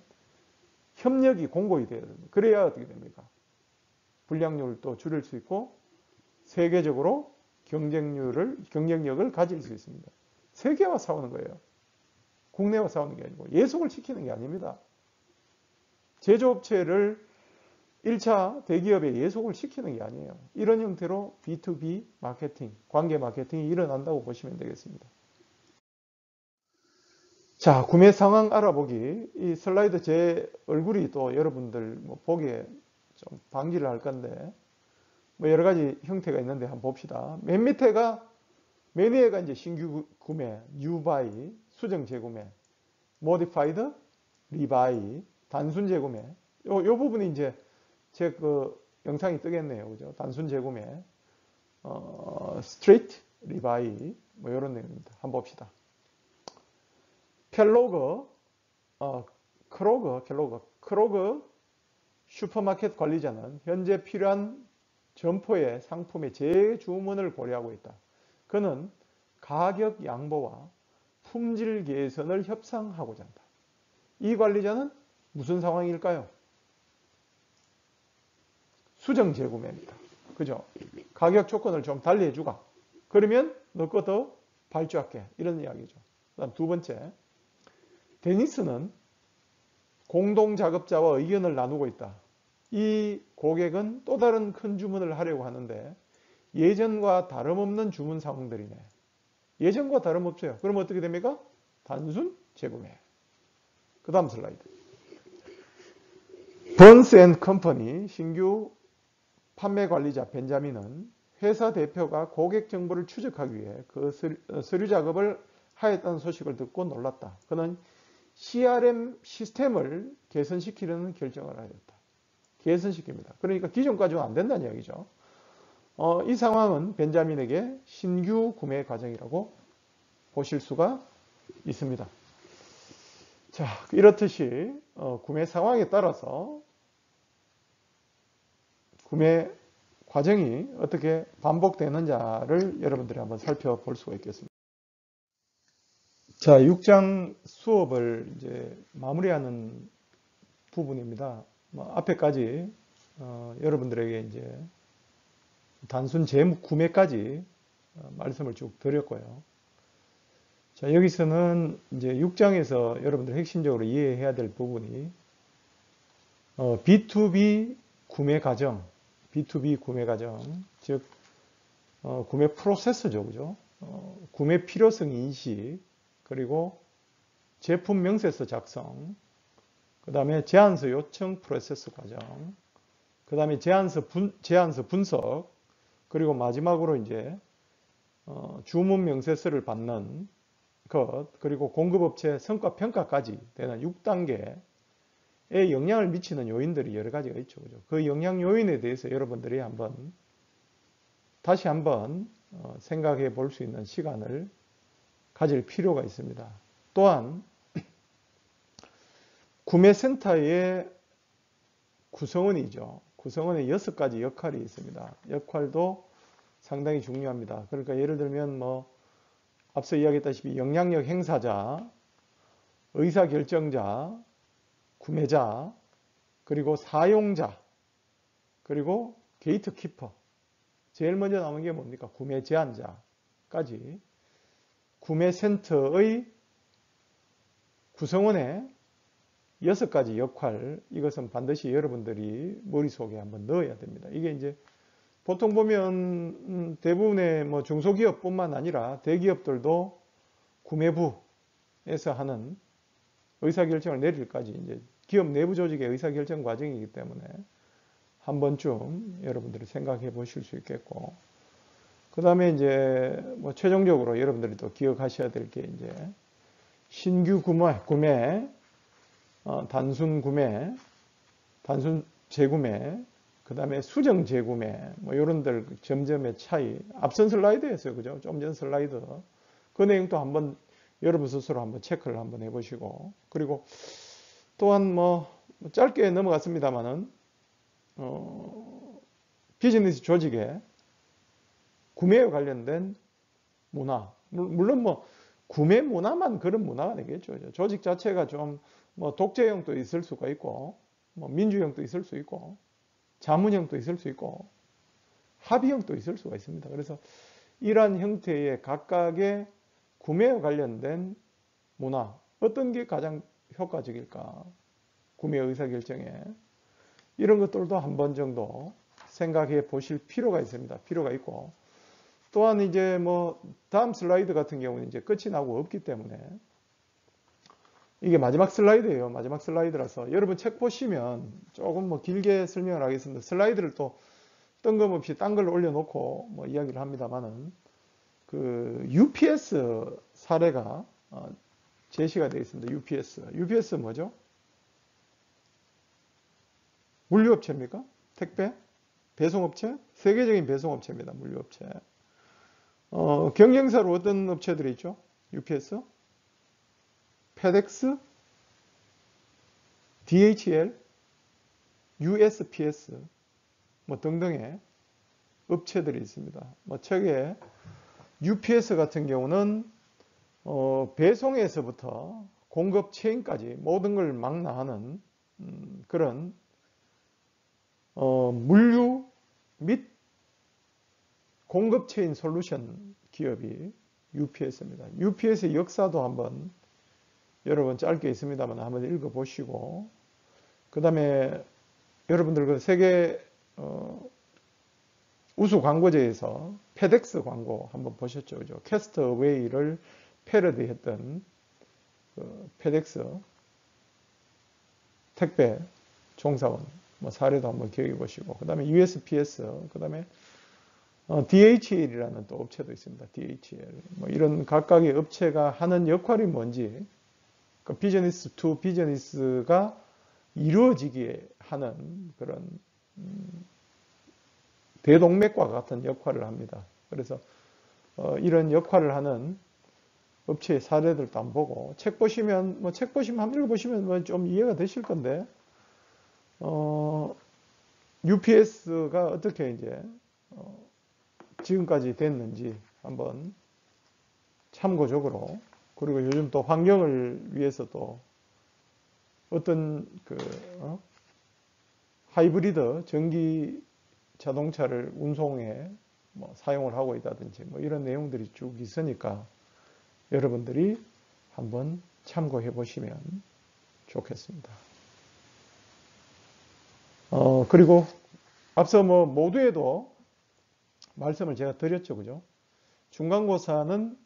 협력이 공고히 돼야 됩니다. 그래야 어떻게 됩니까? 불량률도 줄일 수 있고 세계적으로 경쟁력을 가질 수 있습니다. 세계와 싸우는 거예요. 국내와 싸우는 게 아니고 예속을 시키는 게 아닙니다. 제조업체를 1차 대기업에 예속을 시키는 게 아니에요. 이런 형태로 B2B 마케팅, 관계 마케팅이 일어난다고 보시면 되겠습니다. 자, 구매 상황 알아보기. 이 슬라이드 제 얼굴이 또 여러분들 보기에 좀 방지를 할 건데 여러 가지 형태가 있는데 한번 봅시다. 맨 위에가 이제 신규 구매, new buy, 수정 재구매, modified, rebuy, 단순 재구매. 요 부분이 이제 제 영상이 뜨겠네요. 그죠? 단순 재구매, straight rebuy, 이런 내용입니다. 한번 봅시다. 크로그 슈퍼마켓 관리자는 현재 필요한 점포의 상품의 재주문을 고려하고 있다. 그는 가격 양보와 품질 개선을 협상하고자 한다. 이 관리자는 무슨 상황일까요? 수정 재구매입니다. 그죠? 가격 조건을 좀 달리 해주가. 그러면 너 거 더 발주할게. 이런 이야기죠. 그다음 두 번째. 데니스는 공동 작업자와 의견을 나누고 있다. 이 고객은 또 다른 큰 주문을 하려고 하는데 예전과 다름없는 주문 상황들이네. 예전과 다름없어요. 그럼 어떻게 됩니까? 단순 재구매. 그 다음 슬라이드. 번스 앤 컴퍼니 신규 판매 관리자 벤자민은 회사 대표가 고객 정보를 추적하기 위해 그 서류 작업을 하였다는 소식을 듣고 놀랐다. 그는 CRM 시스템을 개선시키려는 결정을 하였다. 개선시킵니다. 그러니까 기존까지는 안 된다는 이야기죠. 이 상황은 벤자민에게 신규 구매 과정이라고 보실 수가 있습니다. 자, 이렇듯이 구매 상황에 따라서 구매 과정이 어떻게 반복되는지를 여러분들이 한번 살펴볼 수가 있겠습니다. 자, 6장 수업을 이제 마무리하는 부분입니다. 앞에까지 여러분들에게 이제 단순 재구매까지 말씀을 쭉 드렸고요. 자, 여기서는 이제 6장에서 여러분들 핵심적으로 이해해야 될 부분이 B2B 구매 과정, 즉 구매 프로세스죠, 그죠? 구매 필요성 인식, 그리고 제품 명세서 작성, 그 다음에 제안서 요청 프로세스 과정, 그 다음에 제안서 분석, 그리고 마지막으로 이제 주문 명세서를 받는 것, 그리고 공급업체 성과 평가까지 되는 6단계에 영향을 미치는 요인들이 여러 가지가 있죠. 그죠? 그 영향 요인에 대해서 여러분들이 다시 한번 생각해 볼 수 있는 시간을 가질 필요가 있습니다. 또한 구매센터의 구성원이죠. 구성원에 6가지 역할이 있습니다. 역할도 상당히 중요합니다. 그러니까 예를 들면 뭐 앞서 이야기했다시피 영향력 행사자, 의사결정자, 구매자, 그리고 사용자, 그리고 게이트키퍼. 제일 먼저 나오는 게 뭡니까? 구매 제한자까지 구매센터의 구성원의 6가지 역할, 이것은 반드시 여러분들이 머릿속에 한번 넣어야 됩니다. 이게 이제 보통 보면 대부분의 뭐 중소기업뿐만 아니라 대기업들도 구매부에서 하는 의사결정을 내릴까지 이제 기업 내부 조직의 의사결정 과정이기 때문에 한 번쯤 여러분들이 생각해 보실 수 있겠고, 그 다음에 이제 뭐 최종적으로 여러분들이 또 기억하셔야 될 게 이제 신규 구매, 단순 구매, 단순 재구매, 그 다음에 수정 재구매, 뭐 이런들 점점의 차이. 앞선 슬라이드였어요. 그죠? 좀 전 슬라이드. 그 내용도 한번 여러분 스스로 한번 체크를 한번 해보시고, 그리고 또한 뭐 짧게 넘어갔습니다만은, 비즈니스 조직의 구매에 관련된 문화. 물론 뭐 구매 문화만 그런 문화가 되겠죠. 조직 자체가 좀 뭐 독재형도 있을 수가 있고, 뭐 민주형도 있을 수 있고, 자문형도 있을 수 있고, 합의형도 있을 수가 있습니다. 그래서 이러한 형태의 각각의 구매와 관련된 문화, 어떤 게 가장 효과적일까? 구매 의사결정에. 이런 것들도 한 번 정도 생각해 보실 필요가 있습니다. 필요가 있고, 또한 이제 뭐 다음 슬라이드 같은 경우는 이제 끝이 나고 없기 때문에 이게 마지막 슬라이드예요. 마지막 슬라이드라서 여러분 책 보시면 조금 뭐 길게 설명을 하겠습니다. 슬라이드를 또 뜬금없이 딴 걸 올려놓고 뭐 이야기를 합니다만은 그 UPS 사례가 제시가 되어 있습니다. UPS 뭐죠? 물류업체입니까? 택배? 배송업체? 세계적인 배송업체입니다. 물류업체. 경쟁사로 어떤 업체들이 있죠? UPS? 페덱스? DHL? USPS? 뭐 등등의 업체들이 있습니다. 뭐 책에 UPS 같은 경우는 배송에서부터 공급 체인까지 모든 걸 망라하는 그런 물류 및 공급 체인 솔루션 기업이 UPS입니다. UPS의 역사도 한번 여러분 짧게 있습니다만 한번 읽어보시고, 그 다음에 여러분들 그 세계 우수 광고제에서 페덱스 광고 한번 보셨죠? 그죠? 캐스터웨이를 패러디했던 그 페덱스 택배 종사원 뭐 사례도 한번 기억해 보시고, 그 다음에 USPS, 그 다음에 DHL이라는 또 업체도 있습니다. DHL. 뭐 이런 각각의 업체가 하는 역할이 뭔지, 그 비즈니스 투 비즈니스가 이루어지게 하는 그런 대동맥과 같은 역할을 합니다. 그래서 이런 역할을 하는 업체의 사례들도 한번 보고, 책 보시면 한번 읽어보시면 뭐 좀 이해가 되실 건데, UPS가 어떻게 이제 지금까지 됐는지 한번 참고적으로, 그리고 요즘 또 환경을 위해서도 어떤 그 하이브리드 전기 자동차를 운송에 뭐 사용을 하고 있다든지 뭐 이런 내용들이 쭉 있으니까 여러분들이 한번 참고해 보시면 좋겠습니다. 그리고 앞서 뭐 모두에도 말씀을 제가 드렸죠. 그죠? 중간고사는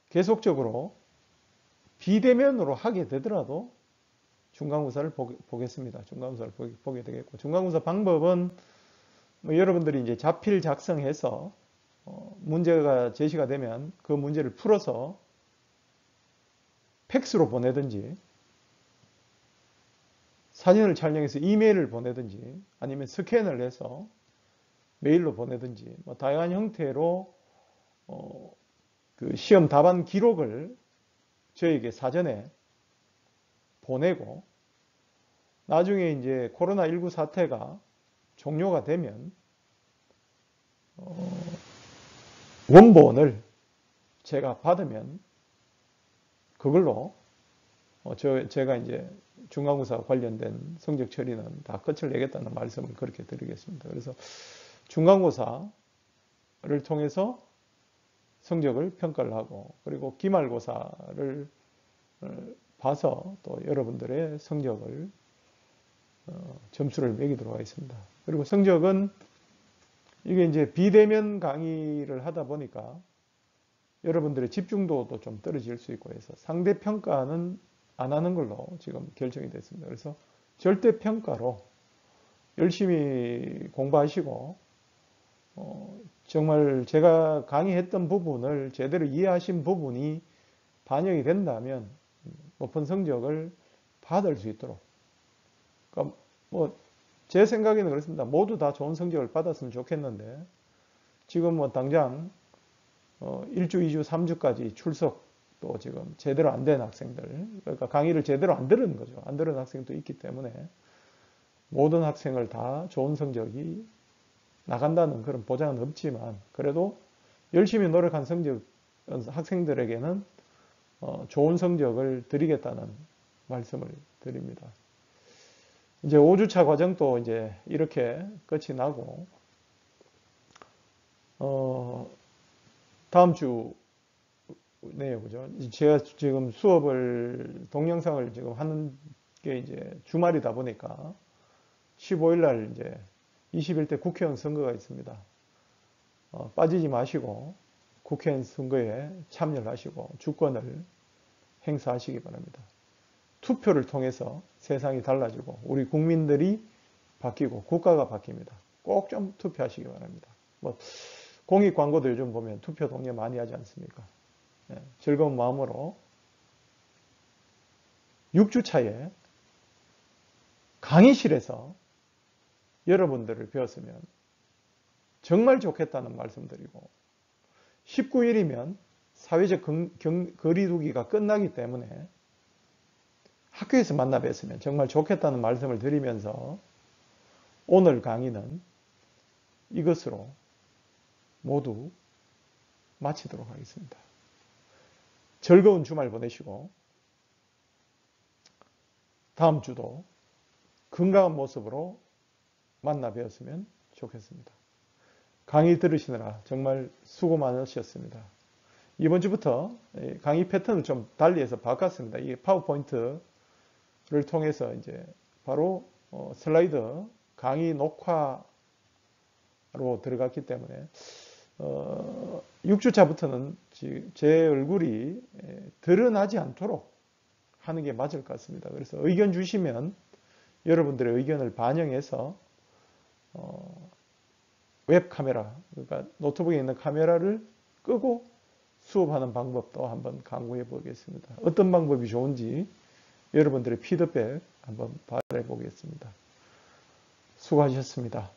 계속적으로 비대면으로 하게 되더라도 중간고사를 보겠습니다. 중간고사를 보게 되겠고, 중간고사 방법은 뭐 여러분들이 이제 자필 작성해서 문제가 제시가 되면 그 문제를 풀어서 팩스로 보내든지, 사진을 촬영해서 이메일을 보내든지, 아니면 스캔을 해서 메일로 보내든지, 뭐 다양한 형태로 그 시험 답안 기록을 저에게 사전에 보내고 나중에 이제 코로나19 사태가 종료가 되면 원본을 제가 받으면 그걸로 제가 이제 중간고사 관련된 성적 처리는 다 끝을 내겠다는 말씀을 그렇게 드리겠습니다. 그래서 중간고사를 통해서 성적을 평가를 하고 그리고 기말고사를 봐서 또 여러분들의 성적을 점수를 매기도록 하겠습니다. 그리고 성적은 이게 이제 비대면 강의를 하다 보니까 여러분들의 집중도도 좀 떨어질 수 있고 해서 상대평가는 안 하는 걸로 지금 결정이 됐습니다. 그래서 절대평가로 열심히 공부하시고 정말 제가 강의했던 부분을 제대로 이해하신 부분이 반영이 된다면 높은 성적을 받을 수 있도록 그러니까 뭐 제 생각에는 그렇습니다. 모두 다 좋은 성적을 받았으면 좋겠는데 지금 뭐 당장 1주, 2주, 3주까지 출석도 지금 제대로 안 된 학생들 그러니까 강의를 제대로 안 들은 거죠. 안 들은 학생도 있기 때문에 모든 학생을 다 좋은 성적이 나간다는 그런 보장은 없지만 그래도 열심히 노력한 학생들에게는 좋은 성적을 드리겠다는 말씀을 드립니다. 이제 5주차 과정도 이제 이렇게 끝이 나고 다음 주 네요, 그죠? 제가 지금 수업을 동영상을 지금 하는 게 이제 주말이다 보니까 15일 날 이제 21대 국회의원 선거가 있습니다. 빠지지 마시고 국회의원 선거에 참여를 하시고 주권을 행사하시기 바랍니다. 투표를 통해서 세상이 달라지고 우리 국민들이 바뀌고 국가가 바뀝니다. 꼭 좀 투표하시기 바랍니다. 뭐 공익 광고도 요즘 보면 투표 동료 많이 하지 않습니까? 네, 즐거운 마음으로 6주 차에 강의실에서 여러분들을 배웠으면 정말 좋겠다는 말씀드리고 19일이면 사회적 거리두기가 끝나기 때문에 학교에서 만나 뵀으면 정말 좋겠다는 말씀을 드리면서 오늘 강의는 이것으로 모두 마치도록 하겠습니다. 즐거운 주말 보내시고 다음 주도 건강한 모습으로 만나 뵈었으면 좋겠습니다. 강의 들으시느라 정말 수고 많으셨습니다. 이번 주부터 강의 패턴을 좀 달리해서 바꿨습니다. 이 파워포인트를 통해서 이제 바로 슬라이드 강의 녹화로 들어갔기 때문에 6주차부터는 제 얼굴이 드러나지 않도록 하는 게 맞을 것 같습니다. 그래서 의견 주시면 여러분들의 의견을 반영해서 웹카메라, 그러니까 노트북에 있는 카메라를 끄고 수업하는 방법도 한번 강구해 보겠습니다. 어떤 방법이 좋은지 여러분들의 피드백 한번 바라보겠습니다. 수고하셨습니다.